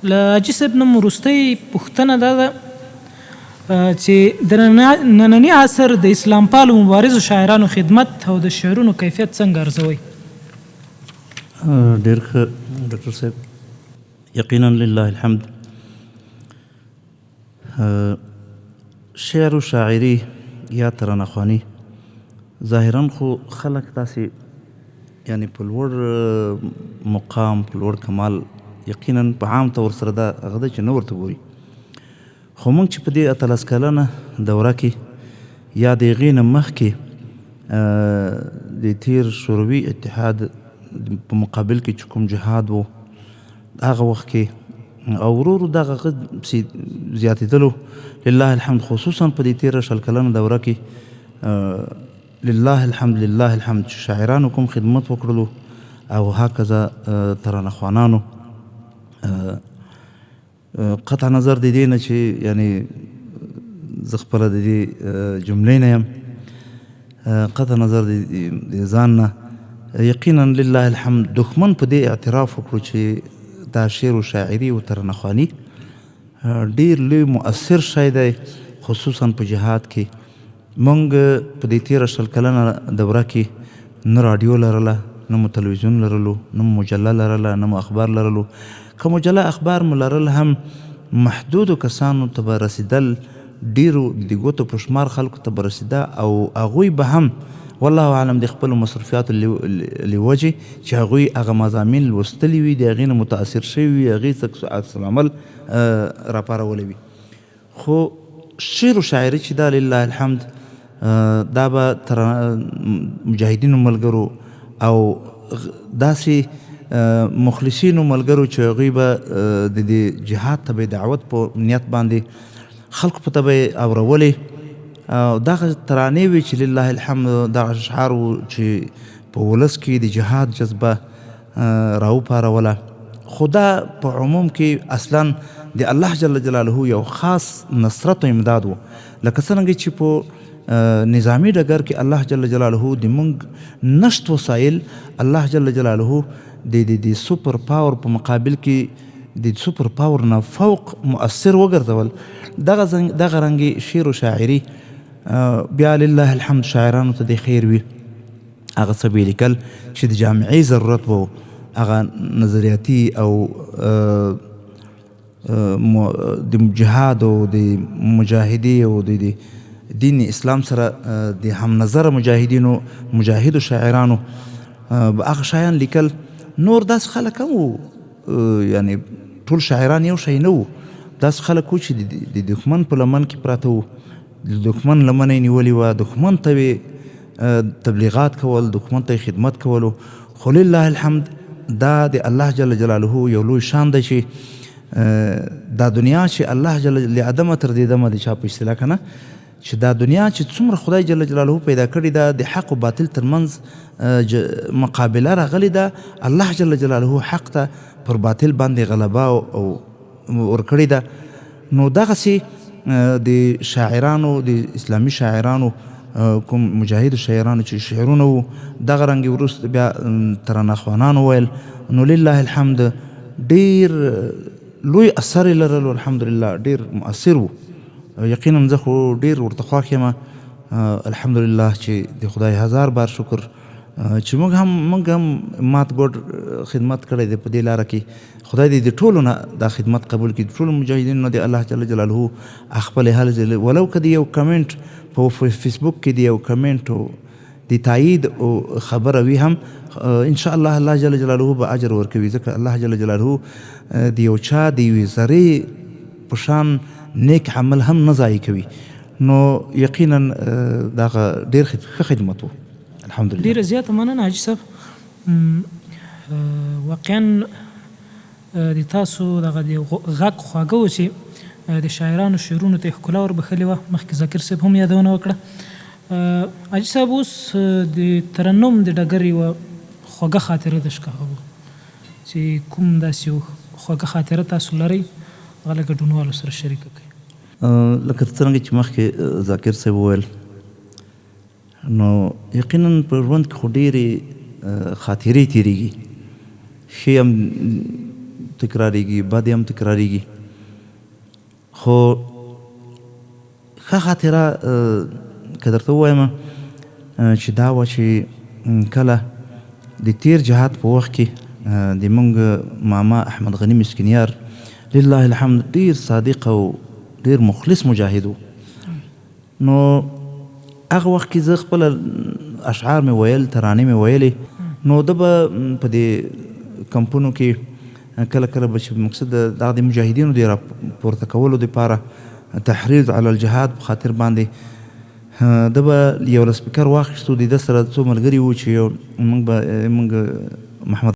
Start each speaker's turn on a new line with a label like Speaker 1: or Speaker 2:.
Speaker 1: له حاجي صاحب نه وروستۍ پوښتنه دا ده چې د ننني عصر د اسلام پالو مبارزو شاعرانو خدمت او د شعرونو کیفیت څنګه ارزوئ؟
Speaker 2: ډېر ښه ډاکټر صاحب، یقینا لله الحمد شعر و شاعري یا ترانه‌خواني ظاهرا خو خلک داسې یعنی په لوړ مقام په لوړ کمال یقینا په عام طور سره دا هغه ده چې نه ورته ګوري. خو موږ چې په دې 18 کلنه دوره کې یا د هغې نه مخکې د تیر شوروي اتحاد په مقابل کې چې کوم جهاد و هغه وخت کې او ورو ورو دغه زیاتېدلو لله الحمد، خصوصا په دې تېره 20 کلنه دوره کې لله الحمد چې شاعرانو کوم خدمت وکړلو او هکذا ترانه‌خوانانو قطع نظر د دې نه چې یعنی زه خپله د دې جملې نه یم، قطع نظر د ځان نه یقینا لله الحمد دښمن په دې اعتراف وکړو چې دا شعر و شاعري و ترانه‌خواني ډېر لوی مؤثر شی دی، خصوصا په جهاد کې. موږ په دې تېره 20 کلنه دوره کې نه راډیو لرله، نه مو تلویزیون لرلو، نه مو مجله لرله، نه مو اخبار لرلو. که مجله اخبار مو لرل هم محدودو کسانو ته به رسېدل، ډېرو د ګوتو په شمار خلکو ته به رسېده او هغوی به هم والله اعلم د خپلو مصروفیاتو له وجې چې هغوی هغه مضامین لوستلي وي، د هغې نه متاثر شوي وي، هغې څه عکس العمل راپارولی وي. خو شعر و شاعري چې دا لله الحمد دا به مجاهدینو ملګرو او داسې مخلصینو ملګرو چې هغوی به د دې جهاد ته به دعوت په نیت باندې خلکو په ته به یې اورولې او دغه ترانې وي چې لله الحمد دغه اشعار و چې په ولس کې د جهاد جذبه راوپاروله. خو دا په عموم کې اصلا د الله جل جلاله یو خاص نصرت و امداد و، لکه څرنګه چې په نظامی ډګر کې الله جل جلاله د موږ نشت وسایل الله جل جلاله د سوپر پاور په مقابل کې د سوپر پاور نه فوق مؤثر وګرځول. دغه رنګې شعر و شاعري بیا لله الحمد شاعرانو ته د خیر وي، هغه څه به لیکل چې د جامعي ضرورت و، هغه نظریاتي او د جهاد او د مجاهدي او د دین اسلام سره د هم نظر مجاهدو شاعرانو هغه شیان لیکل. نور داس خلک هم وو، یعنی ټول شاعران یو شی نه وو، داس خلک وو چې د دښمن په لمن کې پراته وو، د دښمن لمنه یې نیولې وه، دښمن ته یې تبلیغات کول، دښمن ته یې خدمت کولو. خو لله الحمد دا د الله جل جلاله یو لوی شان دی چې دا دنیا چې الله جل له ادمه تر دې دمه د چا په اصطلاح که نه چې دا دنیا چې څومره خدای جل جلاله پیدا کړې ده د حق و باطل ترمنځ مقابله راغلې ده، الله جل جلاله حق ته پر باطل باندې غلبه ورکړې ده. نو دغسې د شاعرانو د اسلامي شاعرانو کوم مجاهدو شاعرانو چې شعرونه وو دغه رنګې وروسته بیا ترانه‌خوانانو ویل، نو لله الحمد ډېر لوی اثر یې لرلو، الحمدلله ډېر مؤثر وو. یقینا زه خو ډېر ورته خوښ یم الحمدلله چې د خدای هزار بار شکر چې موږ هم مات ګوډ خدمت کړی دی په دې لاره کې. خدای دې د ټولو نه دا خدمت قبول کړي، د ټولو مجاهدینو نه د الله جل جلاله خپل حال ولو که د یو کمنټ په فیسبوک کې د یو کمنټ د تایید او خبره وي هم انشاءالله الله جل جلاله به اجر ورکوي، ځکه الله جل جلاله د یو چا د یوې ذرې په شان نیک عمل هم نه ضایع کوي. نو یقینا دغه ډېر ښه خدمت و الحمدلله.
Speaker 1: ډېره زیاته مننه حاجي صاحب. واقعا د تاسو دغه د غږ خواږه و چې د شاعرانو شعرونو ته یې ښکلا وربښلې وه، مخکې ذاکر صاحب هم یادونه وکړه. حاجي صاحب اوس د ترنم د ډګر یوه خوږه خاطره د شکاهو چې کوم داسې یو خوږه خاطره تاسو لرئ هغه له ګډونوالو سره شریکه کړئ.
Speaker 2: لکه څرنګه چې مخکې ذاکر صاحب وویل، نو یقینا په ژوند کې خو ډېرې خاطرې تېرېږي، ښې هم تکراریږي، بد هم تکراریږي. خو ښه خاطره که درته ووایم چې دا وه چې کله د تیر جهاد په وخت کې د موږ ماما احمد غني مسکینیار لله الحمد ډېر صادق او ډېر مخلص مجاهد و. نو هغه وخت کې زه خپله اشعار مې ویل، ترانې مې ویلې. نو ده به په دې کمپونو کې کله کله به چې مقصد دغه د مجاهدینو د راپورته کولو دپاره تحريض على الجهاد په خاطر باندې ده به یو سپیکر واخیستو، د ده سره څو ملګري وو چې موږ محمد